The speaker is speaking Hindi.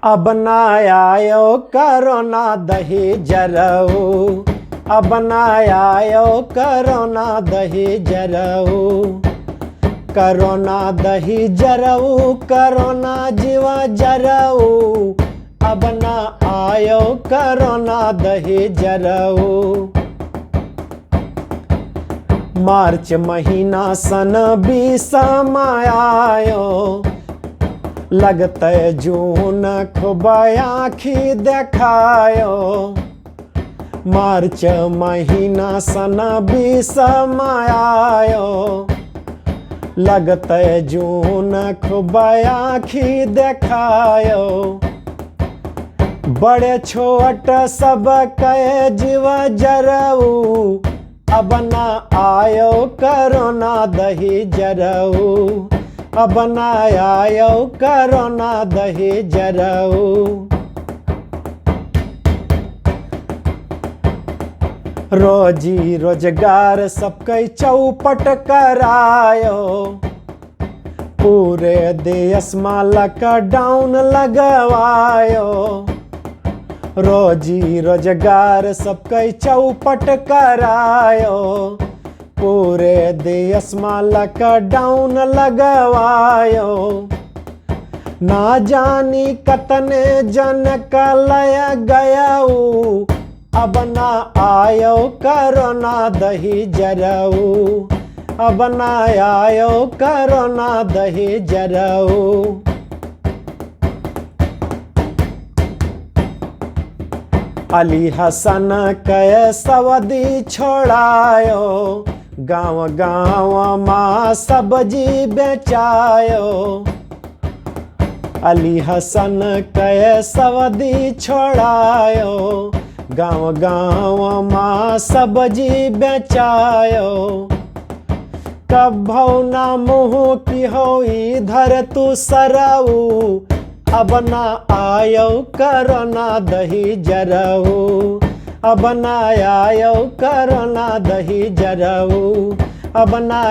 अब ना आयो करोना दही जरऊ, अब ना आयो करोना दही जरऊ, करोना दही जरऊ, करोना जीवा जरऊ, अब ना आयो करोना दही जरऊ। मार्च महीना सन 20 आयो, लगते जून खूब आँखी देखायो। मार्च महीना सन 20 आयो, लगते जून खूब आँखी देखायो। बड़े छोट सब कहे जीव जरऊ, अब ना आयो करोना दही जरऊ, अब ना आयो करोना दही जरऊ। रोजी रोजगार सबके चौपट करायो, पूरे देश में लॉकडाउन लगवायो। रोजी रोजगार सबके चौपट करायो, पूरे देश में लॉकडाउन लगवायो। ना जानी कतने जन कलय गयाऊ, अब ना आयो करोना दही जरऊ, अब ना आयो करोना दही जरऊ। अली हसन के सवदी छोड़ायो, गाँव गाँव माँ सब्जी बेचायो। अली हसन के सवदी छोड़ायो, गाँव गाँव माँ सब्जी बेचायो। कभौ ना मुँह की हो इधर तू सरऊ, अब ना आयो करोना दही जरऊ, अब ना आयो करोना दही जरऊ, अब ना